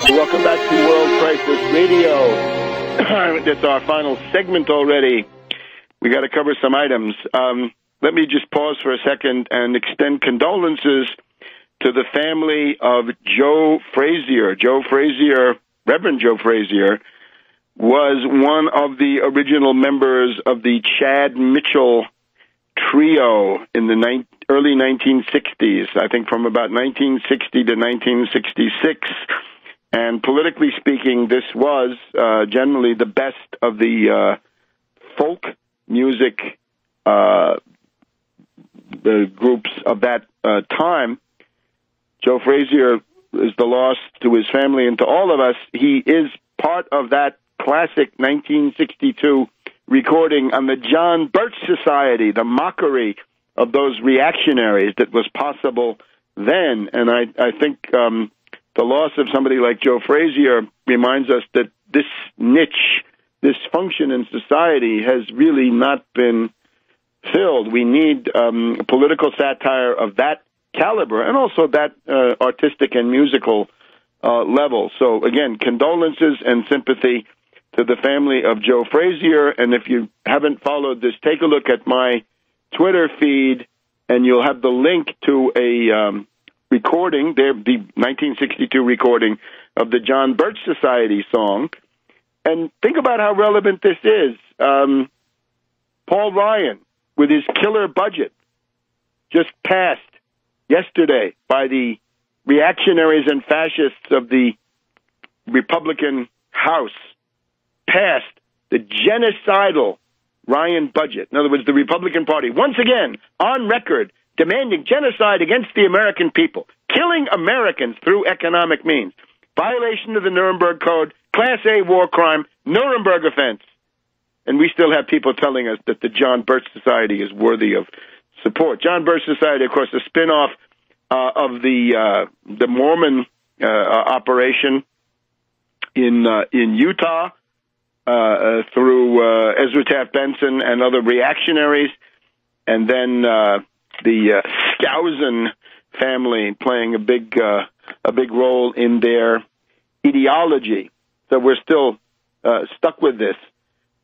Welcome back to World Crisis Radio. It's our final segment already. We got to cover some items. Let me just pause for a second and extend condolences to the family of Joe Frazier. Joe Frazier, Reverend Joe Frazier, was one of the original members of the Chad Mitchell trio in the early 1960s, I think from about 1960 to 1966. And politically speaking, this was generally the best of the folk music the groups of that time. Joe Frazier is the loss to his family and to all of us. He is part of that classic 1962 recording on the John Birch Society, the mockery of those reactionaries that was possible then. And I think the loss of somebody like Joe Frazier reminds us that this niche, this function in society has really not been filled. We need political satire of that caliber and also that artistic and musical level. So, again, condolences and sympathy to the family of Joe Frazier. And if you haven't followed this, take a look at my Twitter feed, and you'll have the link to a recording, the 1962 recording of the John Birch Society song. And think about how relevant this is. Paul Ryan, with his killer budget, just passed yesterday by the reactionaries and fascists of the Republican House, passed the genocidal Ryan budget. In other words, the Republican Party, once again, on record, demanding genocide against the American people, killing Americans through economic means, violation of the Nuremberg Code, Class A war crime, Nuremberg offense. And we still have people telling us that the John Birch Society is worthy of support. John Birch Society, of course, a spinoff of the Mormon operation in Utah through Ezra Taft Benson and other reactionaries, and then the Skousen family playing a big role in their ideology. So we're still stuck with this.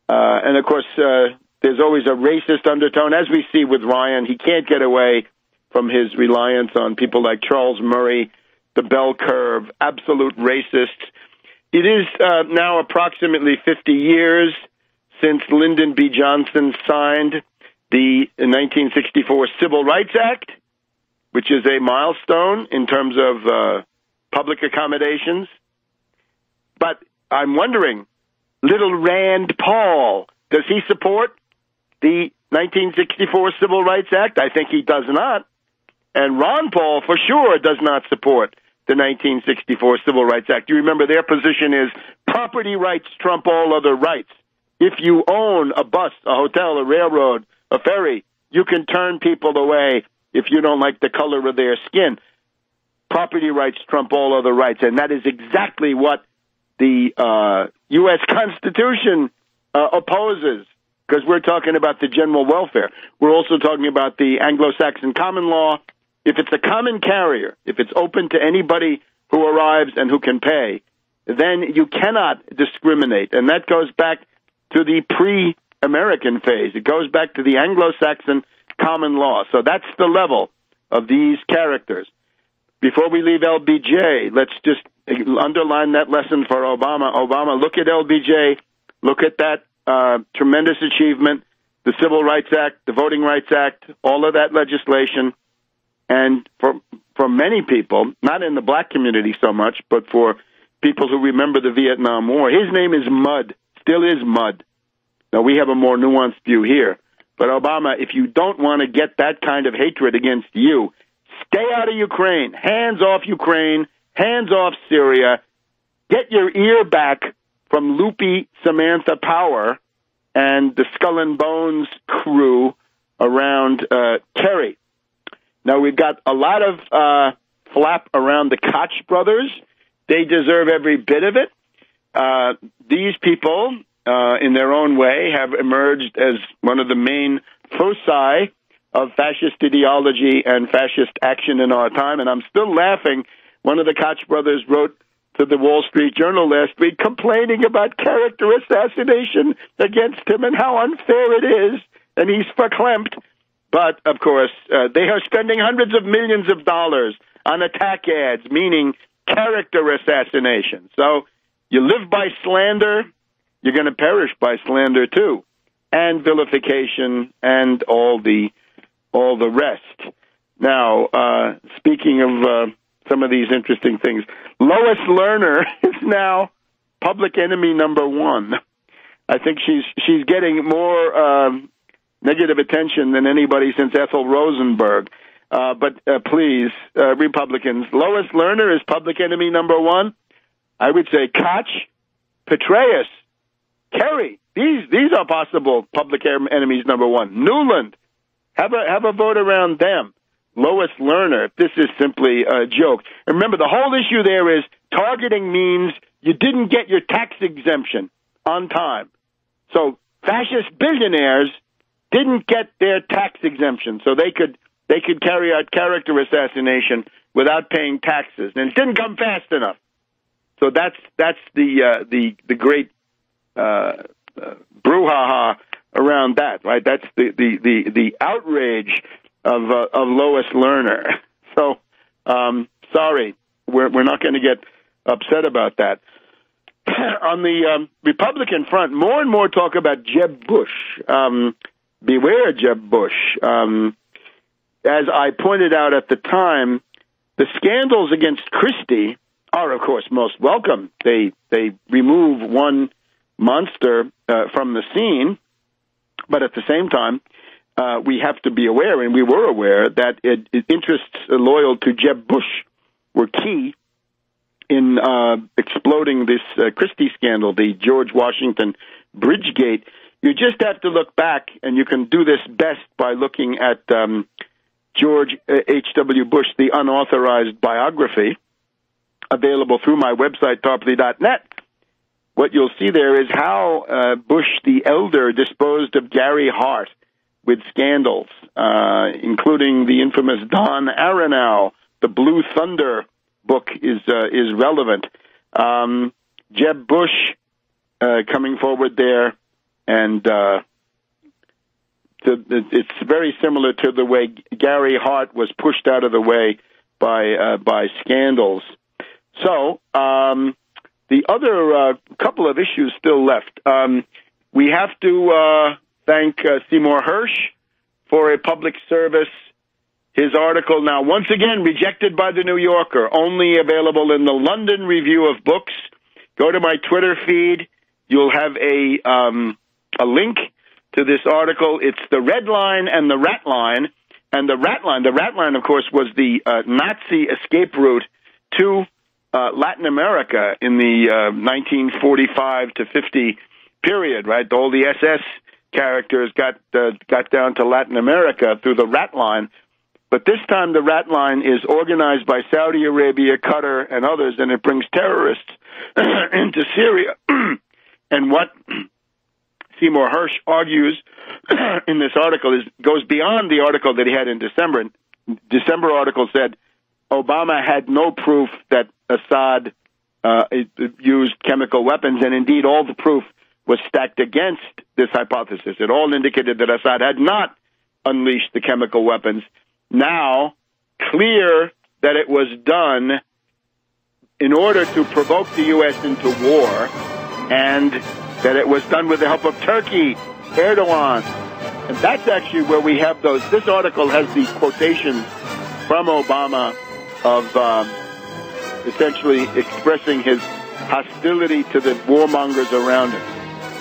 And, of course, there's always a racist undertone. As we see with Ryan, he can't get away from his reliance on people like Charles Murray, the bell curve, absolute racists. It is now approximately 50 years since Lyndon B. Johnson signed the 1964 Civil Rights Act, which is a milestone in terms of public accommodations. But I'm wondering, little Rand Paul, does he support the 1964 Civil Rights Act? I think he does not. And Ron Paul, for sure, does not support the 1964 Civil Rights Act. You remember their position is property rights trump all other rights. If you own a bus, a hotel, a railroad, a ferry, you can turn people away if you don't like the color of their skin. Property rights trump all other rights. And that is exactly what the U.S. Constitution opposes, because we're talking about the general welfare. We're also talking about the Anglo-Saxon common law. If it's a common carrier, if it's open to anybody who arrives and who can pay, then you cannot discriminate. And that goes back to the pre-American phase. It goes back to the Anglo-Saxon common law. So that's the level of these characters. Before we leave LBJ, let's just underline that lesson for Obama. Obama, look at LBJ, look at that tremendous achievement, the Civil Rights Act, the Voting Rights Act, all of that legislation. And for many people, not in the black community so much, but for people who remember the Vietnam War, his name is Mud, still is Mud. Now, we have a more nuanced view here. But Obama, if you don't want to get that kind of hatred against you, stay out of Ukraine. Hands off Ukraine. Hands off Syria. Get your ear back from loopy Samantha Power and the Skull and Bones crew around Kerry. Now, we've got a lot of flap around the Koch brothers. They deserve every bit of it. These people, in their own way, have emerged as one of the main foci of fascist ideology and fascist action in our time. And I'm still laughing. One of the Koch brothers wrote to the Wall Street Journal last week complaining about character assassination against him and how unfair it is, and he's verklempt. But, of course, they are spending hundreds of millions of dollars on attack ads, meaning character assassination. So you live by slander, you're going to perish by slander too, and vilification and all the rest. Now, speaking of some of these interesting things, Lois Lerner is now public enemy number one. I think she's getting more negative attention than anybody since Ethel Rosenberg. But please, Republicans, Lois Lerner is public enemy number one. I would say Koch, Petraeus, Kerry. These are possible public enemies number one. Newland, have a vote around them. Lois Lerner, this is simply a joke. And remember, the whole issue there is targeting means you didn't get your tax exemption on time. So fascist billionaires didn't get their tax exemption, so they could carry out character assassination without paying taxes, and it didn't come fast enough. So that's the great brouhaha around that, right? That's the outrage of Lois Lerner. So sorry, we're not going to get upset about that. On the Republican front, more and more talk about Jeb Bush. Beware, Jeb Bush. As I pointed out at the time, the scandals against Christie are, of course, most welcome. They remove one monster from the scene, but at the same time, we have to be aware, and we were aware, that interests loyal to Jeb Bush were key in exploding this Christie scandal, the George Washington Bridgegate. You just have to look back, and you can do this best by looking at George H.W. Bush, the unauthorized biography, available through my website, tarpley.net. What you'll see there is how Bush the elder disposed of Gary Hart with scandals, including the infamous Don Aronow. The Blue Thunder book is relevant. Jeb Bush coming forward there, and it's very similar to the way Gary Hart was pushed out of the way by scandals. So the other couple of issues still left. We have to thank Seymour Hersh for a public service. His article now once again rejected by the New Yorker, only available in the London Review of Books. Go to my Twitter feed. You'll have a link to this article. It's the Red Line and the Rat Line. And the Rat Line, of course, was the Nazi escape route to Latin America in the 1945 to 50 period, right? All the SS characters got down to Latin America through the Rat Line. But this time the Rat Line is organized by Saudi Arabia, Qatar, and others, and it brings terrorists into Syria. And what Seymour Hersh argues in this article goes beyond the article that he had in December. December article said Obama had no proof that Assad used chemical weapons, and indeed all the proof was stacked against this hypothesis. It all indicated that Assad had not unleashed the chemical weapons. Now, clear that it was done in order to provoke the U.S. into war, and that it was done with the help of Turkey, Erdogan. And that's actually where we have those. This article has the quotations from Obama of essentially expressing his hostility to the warmongers around him.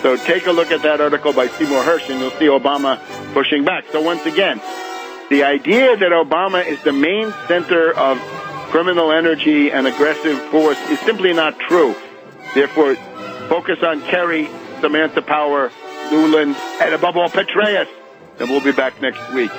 So take a look at that article by Seymour Hersh, and you'll see Obama pushing back. So once again, the idea that Obama is the main center of criminal energy and aggressive force is simply not true. Therefore, focus on Kerry, Samantha Power, Newland, and above all, Petraeus. And we'll be back next week.